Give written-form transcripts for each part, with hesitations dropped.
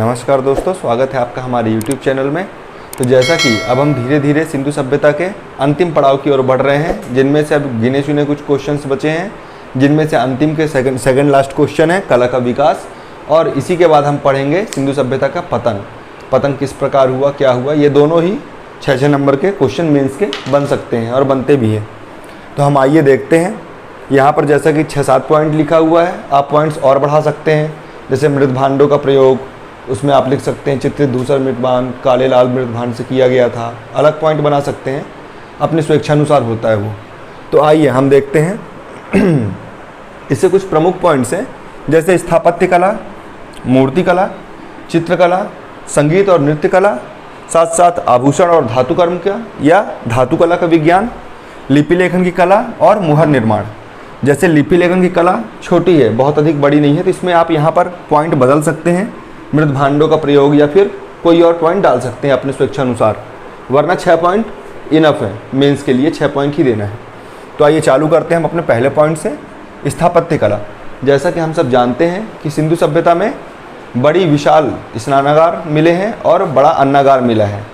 नमस्कार दोस्तों, स्वागत है आपका हमारे YouTube चैनल में। तो जैसा कि अब हम धीरे धीरे सिंधु सभ्यता के अंतिम पड़ाव की ओर बढ़ रहे हैं, जिनमें से अब गिने चुने कुछ क्वेश्चंस बचे हैं, जिनमें से अंतिम के सेकंड लास्ट क्वेश्चन है कला का विकास। और इसी के बाद हम पढ़ेंगे सिंधु सभ्यता का पतन किस प्रकार हुआ, क्या हुआ। ये दोनों ही 6 नंबर के क्वेश्चन मेंस के बन सकते हैं और बनते भी हैं। तो हम आइए देखते हैं। यहाँ पर जैसा कि 6-7 पॉइंट लिखा हुआ है, आप पॉइंट्स और बढ़ा सकते हैं। जैसे मृत भांडों का प्रयोग, उसमें आप लिख सकते हैं चित्रित धूसर मृत भांड काले लाल मृत भांड से किया गया था। अलग पॉइंट बना सकते हैं, अपनी स्वेच्छानुसार होता है वो। तो आइए हम देखते हैं। इससे कुछ प्रमुख पॉइंट्स हैं, जैसे स्थापत्य कला, मूर्ति कला, चित्रकला, संगीत और नृत्य कला, साथ साथ आभूषण और धातुकर्म का या धातुकला का विज्ञान, लिपि लेखन की कला और मुहर निर्माण। जैसे लिपि लेखन की कला छोटी है, बहुत अधिक बड़ी नहीं है, तो इसमें आप यहाँ पर पॉइंट बदल सकते हैं, मृत भांडों का प्रयोग या फिर कोई और पॉइंट डाल सकते हैं अपने स्वेच्छानुसार। वरना 6 पॉइंट इनफ है, मेंस के लिए 6 पॉइंट ही देना है। तो आइए चालू करते हैं हम अपने पहले पॉइंट से, स्थापत्य कला। जैसा कि हम सब जानते हैं कि सिंधु सभ्यता में बड़ी विशाल स्नानागार मिले हैं और बड़ा अन्नागार मिला है।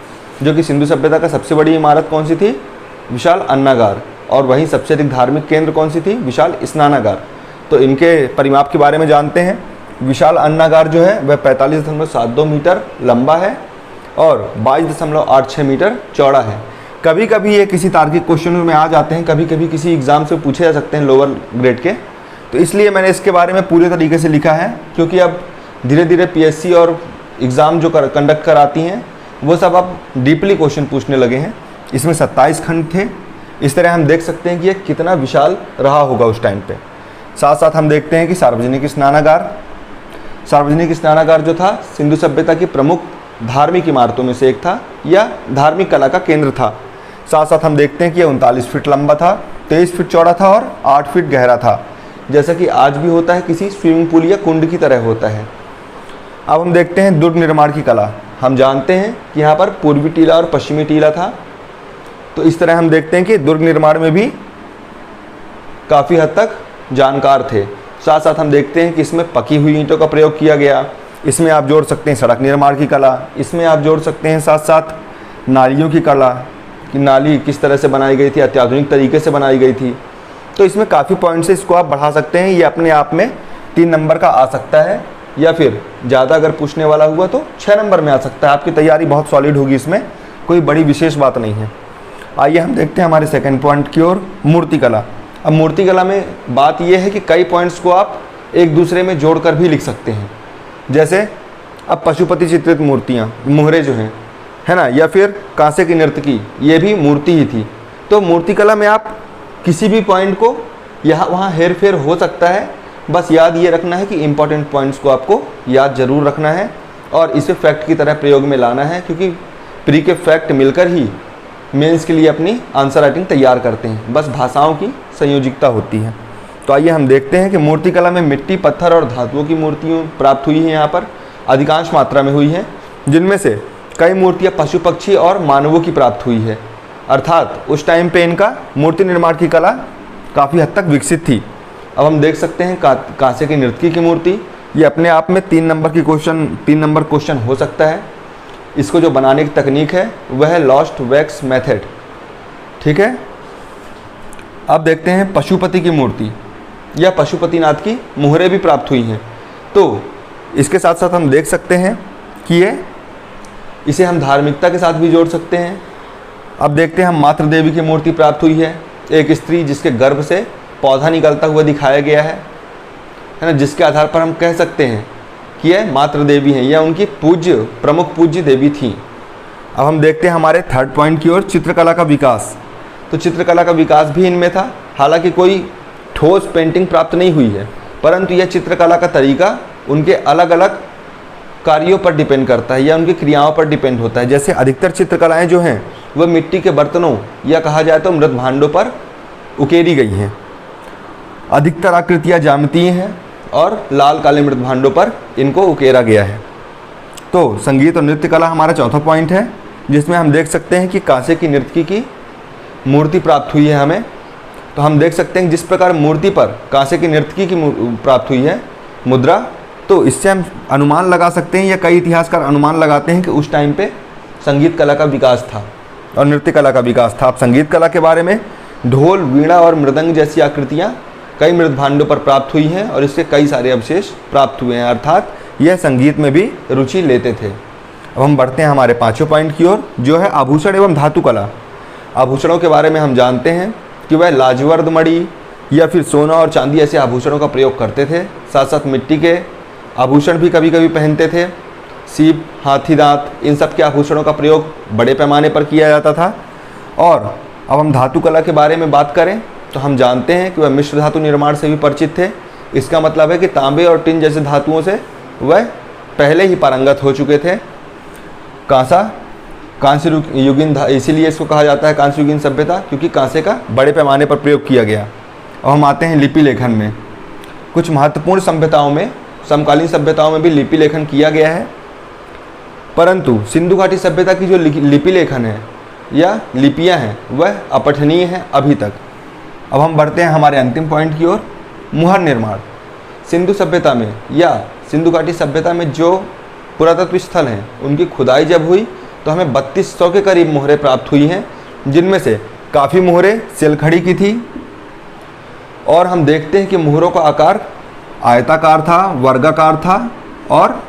जो कि सिंधु सभ्यता का सबसे बड़ी इमारत कौन सी थी? विशाल अन्नागार। और वहीं सबसे अधिक धार्मिक केंद्र कौन सी थी? विशाल स्नानागार। तो इनके परिमाप के बारे में जानते हैं। विशाल अन्नागार जो है वह 45.72 मीटर लंबा है और 22.86 मीटर चौड़ा है। कभी कभी ये किसी तार्किक क्वेश्चन में आ जाते हैं, कभी कभी किसी एग्ज़ाम से पूछे जा सकते हैं लोअर ग्रेड के। तो इसलिए मैंने इसके बारे में पूरे तरीके से लिखा है, क्योंकि अब धीरे धीरे पीएससी और एग्ज़ाम जो कंडक्ट कराती हैं वो सब अब डीपली क्वेश्चन पूछने लगे हैं। इसमें 27 खंड थे। इस तरह हम देख सकते हैं कि ये कितना विशाल रहा होगा उस टाइम पे। साथ साथ हम देखते हैं कि सार्वजनिक स्नानागार जो था सिंधु सभ्यता की प्रमुख धार्मिक इमारतों में से एक था या धार्मिक कला का केंद्र था। साथ साथ हम देखते हैं कि ये 39 फीट लंबा था, 23 फीट चौड़ा था और 8 फीट गहरा था, जैसा कि आज भी होता है, किसी स्विमिंग पूल या कुंड की तरह होता है। अब हम देखते हैं दुर्ग निर्माण की कला। हम जानते हैं कि यहाँ पर पूर्वी टीला और पश्चिमी टीला था। तो इस तरह हम देखते हैं कि दुर्ग निर्माण में भी काफ़ी हद तक जानकार थे। साथ साथ हम देखते हैं कि इसमें पकी हुई ईंटों का प्रयोग किया गया। इसमें आप जोड़ सकते हैं सड़क निर्माण की कला, इसमें आप जोड़ सकते हैं साथ साथ नालियों की कला, कि नाली किस तरह से बनाई गई थी, अत्याधुनिक तरीके से बनाई गई थी। तो इसमें काफ़ी पॉइंट्स से इसको आप बढ़ा सकते हैं। ये अपने आप में 3 नंबर का आ सकता है, या फिर ज़्यादा अगर पूछने वाला हुआ तो 6 नंबर में आ सकता है। आपकी तैयारी बहुत सॉलिड होगी, इसमें कोई बड़ी विशेष बात नहीं है। आइए हम देखते हैं हमारे सेकंड पॉइंट की ओर, मूर्ति कला। अब मूर्ति कला में बात यह है कि कई पॉइंट्स को आप एक दूसरे में जोड़कर भी लिख सकते हैं। जैसे अब पशुपति चित्रित मूर्तियाँ, मुहरे जो हैं, है ना, या फिर कांसे की नर्तकी, ये भी मूर्ति ही थी। तो मूर्ति कला में आप किसी भी पॉइंट को यहाँ वहाँ हेर फेर हो सकता है। बस याद ये रखना है कि इंपॉर्टेंट पॉइंट्स को आपको याद जरूर रखना है और इसे फैक्ट की तरह प्रयोग में लाना है, क्योंकि प्री के फैक्ट मिलकर ही मेंस के लिए अपनी आंसर राइटिंग तैयार करते हैं। बस भाषाओं की संयोजिकता होती है। तो आइए हम देखते हैं कि मूर्ति कला में मिट्टी, पत्थर और धातुओं की मूर्तियाँ प्राप्त हुई हैं। यहाँ पर अधिकांश मात्रा में हुई हैं, जिनमें से कई मूर्तियाँ पशु पक्षी और मानवों की प्राप्त हुई है। अर्थात उस टाइम पे इनका मूर्ति निर्माण की कला काफ़ी हद तक विकसित थी। अब हम देख सकते हैं कांसे की नर्तकी की मूर्ति। ये अपने आप में 3 नंबर क्वेश्चन हो सकता है। इसको जो बनाने की तकनीक है वह है लॉस्ट वैक्स मेथड, ठीक है। अब देखते हैं पशुपति की मूर्ति या पशुपतिनाथ की मुहरें भी प्राप्त हुई हैं। तो इसके साथ साथ हम देख सकते हैं कि इसे हम धार्मिकता के साथ भी जोड़ सकते हैं। अब देखते हैं हम मातृ देवी की मूर्ति प्राप्त हुई है, एक स्त्री जिसके गर्भ से पौधा निकलता हुआ दिखाया गया है ना, जिसके आधार पर हम कह सकते हैं कि यह मातृ देवी हैं या उनकी प्रमुख पूज्य देवी थी। अब हम देखते हैं हमारे थर्ड पॉइंट की ओर, चित्रकला का विकास। तो चित्रकला का विकास भी इनमें था। हालांकि कोई ठोस पेंटिंग प्राप्त नहीं हुई है, परंतु यह चित्रकला का तरीका उनके अलग अलग कार्यों पर डिपेंड करता है या उनकी क्रियाओं पर डिपेंड होता है। जैसे अधिकतर चित्रकलाएँ जो हैं वह मिट्टी के बर्तनों या कहा जाए तो मृत भांडों पर उकेरी गई हैं। अधिकतर आकृतियाँ ज्यामितीय हैं और लाल काले मृत भांडों पर इनको उकेरा गया है। तो संगीत और नृत्य कला हमारा चौथा पॉइंट है, जिसमें हम देख सकते हैं कि कांसे की नर्तकी की मूर्ति प्राप्त हुई है हमें। तो हम देख सकते हैं जिस प्रकार मूर्ति पर कांसे की नर्तकी की प्राप्त हुई है मुद्रा, तो इससे हम अनुमान लगा सकते हैं या कई इतिहासकार अनुमान लगाते हैं कि उस टाइम पे संगीत कला का विकास था और नृत्य कला का विकास था। अब संगीत कला के बारे में ढोल, वीणा और मृदंग जैसी आकृतियाँ कई मृत भांडों पर प्राप्त हुई हैं और इसके कई सारे अवशेष प्राप्त हुए हैं, अर्थात यह संगीत में भी रुचि लेते थे। अब हम बढ़ते हैं हमारे पाँचवें पॉइंट की ओर, जो है आभूषण एवं धातु कला। आभूषणों के बारे में हम जानते हैं कि वह लाजवर्द मणि या फिर सोना और चांदी ऐसे आभूषणों का प्रयोग करते थे। साथ साथ मिट्टी के आभूषण भी कभी कभी पहनते थे। सीप, हाथी दांत, इन सब के आभूषणों का प्रयोग बड़े पैमाने पर किया जाता था। और अब हम धातु कला के बारे में बात करें तो हम जानते हैं कि वह मिश्र धातु निर्माण से भी परिचित थे। इसका मतलब है कि तांबे और टिन जैसे धातुओं से वह पहले ही पारंगत हो चुके थे। कांस्य युगीन, इसीलिए इसको कहा जाता है कांस्य युगीन सभ्यता, क्योंकि कांसे का बड़े पैमाने पर प्रयोग किया गया। अब हम आते हैं लिपि लेखन में। कुछ महत्वपूर्ण सभ्यताओं में, समकालीन सभ्यताओं में भी लिपि लेखन किया गया है, परंतु सिंधु घाटी सभ्यता की जो लिपि लेखन है या लिपियां हैं वह अपठनीय हैं अभी तक। अब हम बढ़ते हैं हमारे अंतिम पॉइंट की ओर, मुहर निर्माण। सिंधु सभ्यता में या सिंधु घाटी सभ्यता में जो पुरातत्व स्थल हैं उनकी खुदाई जब हुई तो हमें 3200 के करीब मोहरें प्राप्त हुई हैं, जिनमें से काफ़ी मोहरें सेलखड़ी की थी। और हम देखते हैं कि मोहरों का आकार आयताकार था, वर्गाकार था और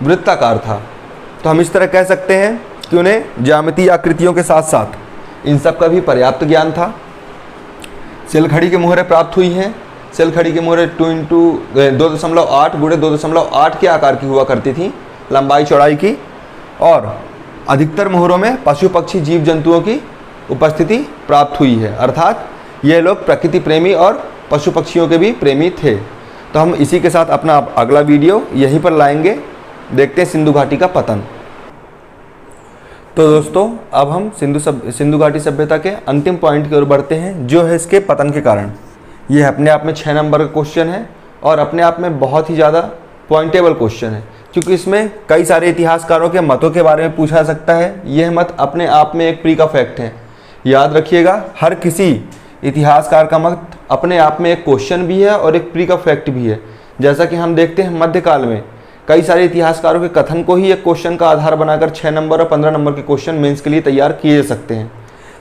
वृत्ताकार था। तो हम इस तरह कह सकते हैं कि उन्हें ज्यामितीय आकृतियों के साथ साथ इन सब का भी पर्याप्त ज्ञान था। सेलखड़ी की मोहरें प्राप्त हुई हैं। सेलखड़ी की मोहरें 2.8 गुणे 2.8 के आकार की हुआ करती थी, लंबाई चौड़ाई की। और अधिकतर मोहरों में पशु पक्षी जीव जंतुओं की उपस्थिति प्राप्त हुई है, अर्थात ये लोग प्रकृति प्रेमी और पशु पक्षियों के भी प्रेमी थे। तो हम इसी के साथ अपना अगला वीडियो यहीं पर लाएंगे। देखते हैं सिंधु घाटी का पतन। तो दोस्तों अब हम सिंधु घाटी सभ्यता के अंतिम पॉइंट की ओर बढ़ते हैं, जो है इसके पतन के कारण। यह अपने आप में 6 नंबर का क्वेश्चन है और अपने आप में बहुत ही ज़्यादा पॉइंटेबल क्वेश्चन है, क्योंकि इसमें कई सारे इतिहासकारों के मतों के बारे में पूछा जा सकता है। यह मत अपने आप में एक प्री का फैक्ट है। याद रखिएगा, हर किसी इतिहासकार का मत अपने आप में एक क्वेश्चन भी है और एक प्री का फैक्ट भी है। जैसा कि हम देखते हैं मध्यकाल में कई सारे इतिहासकारों के कथन को ही एक क्वेश्चन का आधार बनाकर 6 नंबर और 15 नंबर के क्वेश्चन मेंस के लिए तैयार किए जा सकते हैं।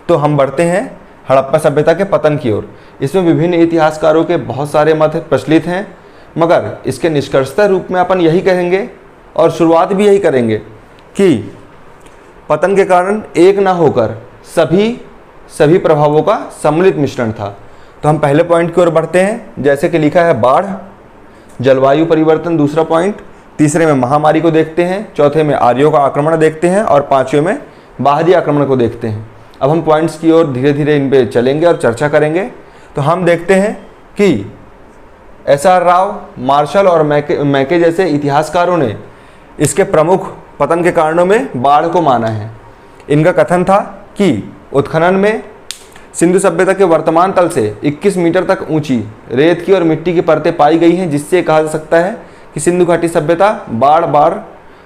तो हम बढ़ते हैं हड़प्पा सभ्यता के पतन की ओर। इसमें विभिन्न इतिहासकारों के बहुत सारे मत प्रचलित हैं, मगर इसके निष्कर्षता रूप में अपन यही कहेंगे और शुरुआत भी यही करेंगे कि पतन के कारण एक ना होकर सभी प्रभावों का सम्मिलित मिश्रण था। तो हम पहले पॉइंट की ओर बढ़ते हैं, जैसे कि लिखा है बाढ़, जलवायु परिवर्तन दूसरा पॉइंट, तीसरे में महामारी को देखते हैं, चौथे में आर्यों का आक्रमण देखते हैं और पांचवें में बाहरी आक्रमण को देखते हैं। अब हम पॉइंट्स की ओर धीरे धीरे इन पे चलेंगे और चर्चा करेंगे। तो हम देखते हैं कि SR राव, मार्शल और मैके जैसे इतिहासकारों ने इसके प्रमुख पतन के कारणों में बाढ़ को माना है। इनका कथन था कि उत्खनन में सिंधु सभ्यता के वर्तमान तल से 21 मीटर तक ऊंची रेत की और मिट्टी की परतें पाई गई हैं, जिससे कहा जा सकता है कि सिंधु घाटी सभ्यता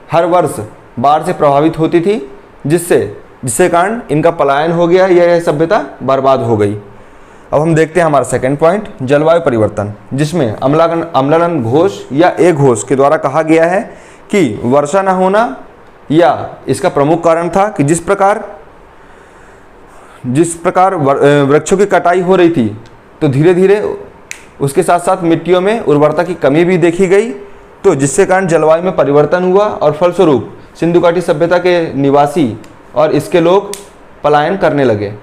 हर वर्ष बाढ़ से प्रभावित होती थी, जिससे कारण इनका पलायन हो गया, यह सभ्यता बर्बाद हो गई। अब हम देखते हैं हमारा सेकंड पॉइंट, जलवायु परिवर्तन, जिसमें अम्लानंद घोष या ए घोष के द्वारा कहा गया है कि वर्षा न होना या इसका प्रमुख कारण था कि जिस प्रकार वृक्षों की कटाई हो रही थी, तो धीरे धीरे उसके साथ साथ मिट्टियों में उर्वरता की कमी भी देखी गई, तो जिससे कारण जलवायु में परिवर्तन हुआ और फलस्वरूप सिंधु घाटी सभ्यता के निवासी और इसके लोग पलायन करने लगे।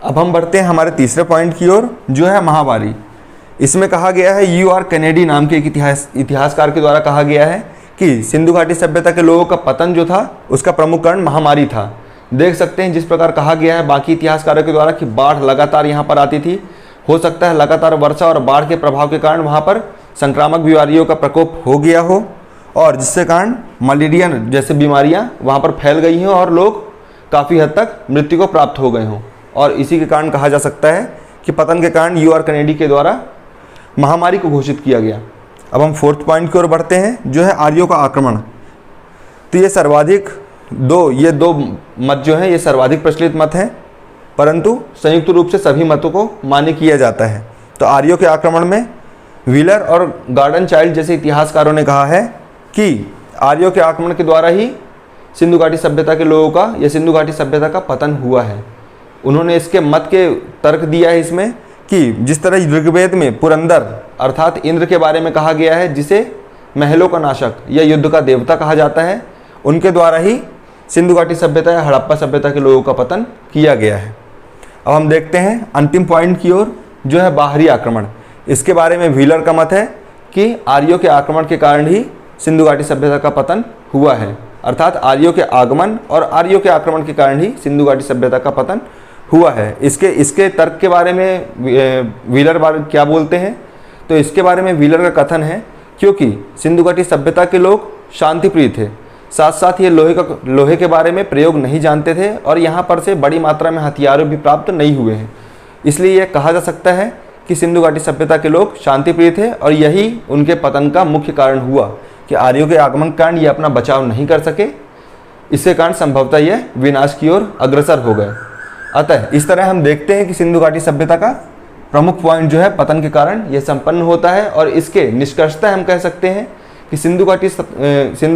अब हम बढ़ते हैं हमारे तीसरे पॉइंट की ओर, जो है महामारी। इसमें कहा गया है, UR कैनेडी नाम के एक इतिहासकार के द्वारा कहा गया है कि सिंधु घाटी सभ्यता के लोगों का पतन जो था उसका प्रमुख कारण महामारी था। देख सकते हैं जिस प्रकार कहा गया है बाकी इतिहासकारों के द्वारा कि बाढ़ लगातार यहाँ पर आती थी। हो सकता है लगातार वर्षा और बाढ़ के प्रभाव के कारण वहाँ पर संक्रामक बीमारियों का प्रकोप हो गया हो और जिससे कारण मलेरिया जैसे बीमारियाँ वहाँ पर फैल गई हों और लोग काफ़ी हद तक मृत्यु को प्राप्त हो गए हों। और इसी के कारण कहा जा सकता है कि पतन के कारण UR कैनेडी के द्वारा महामारी को घोषित किया गया। अब हम फोर्थ पॉइंट की ओर बढ़ते हैं, जो है आर्यों का आक्रमण। तो ये दो मत जो हैं ये सर्वाधिक प्रचलित मत हैं, परंतु संयुक्त रूप से सभी मतों को मान्य किया जाता है। तो आर्यों के आक्रमण में व्हीलर और गार्डन चाइल्ड जैसे इतिहासकारों ने कहा है कि आर्यों के आक्रमण के द्वारा ही सिंधु घाटी सभ्यता के लोगों का या सिंधु घाटी सभ्यता का पतन हुआ है। उन्होंने इसके मत के तर्क दिया है इसमें कि जिस तरह ऋग्वेद में पुरंदर अर्थात इंद्र के बारे में कहा गया है, जिसे महलों का नाशक या युद्ध का देवता कहा जाता है, उनके द्वारा ही सिंधु घाटी सभ्यता या हड़प्पा सभ्यता के लोगों का पतन किया गया है। अब हम देखते हैं अंतिम पॉइंट की ओर, जो है बाहरी आक्रमण। इसके बारे में व्हीलर का मत है कि आर्यों के आक्रमण के कारण ही सिंधु घाटी सभ्यता का पतन हुआ है, अर्थात आर्यों के आगमन और आर्यों के आक्रमण के कारण ही सिंधु घाटी सभ्यता का पतन हुआ है। इसके तर्क के बारे में व्हीलर क्या बोलते हैं, तो इसके बारे में व्हीलर का कथन है क्योंकि सिंधु घाटी सभ्यता के लोग शांतिप्रिय थे, साथ साथ ये लोहे के बारे में प्रयोग नहीं जानते थे और यहाँ पर से बड़ी मात्रा में हथियार भी प्राप्त नहीं हुए हैं। इसलिए यह कहा जा सकता है कि सिंधु घाटी सभ्यता के लोग शांतिप्रिय थे और यही उनके पतन का मुख्य कारण हुआ कि आर्यों के आगमन के कारण ये अपना बचाव नहीं कर सके। इसके कारण संभवतः यह विनाश की ओर अग्रसर हो गए। अतः इस तरह हम देखते हैं कि सिंधु घाटी सभ्यता का प्रमुख पॉइंट जो है पतन के कारण यह संपन्न होता है और इसके निष्कर्षतः हम कह सकते हैं कि सिंधु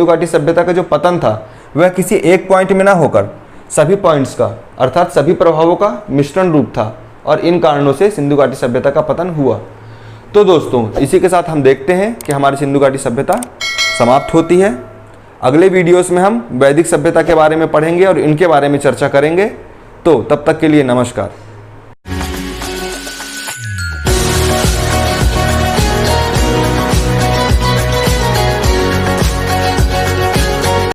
घाटी सभ्यता का जो पतन था वह किसी एक पॉइंट में ना होकर सभी पॉइंट्स का अर्थात सभी प्रभावों का मिश्रण रूप था और इन कारणों से सिंधु घाटी सभ्यता का पतन हुआ। तो दोस्तों, इसी के साथ हम देखते हैं कि हमारी सिंधु घाटी सभ्यता समाप्त होती है। अगले वीडियोस में हम वैदिक सभ्यता के बारे में पढ़ेंगे और इनके बारे में चर्चा करेंगे। तो तब तक के लिए नमस्कार।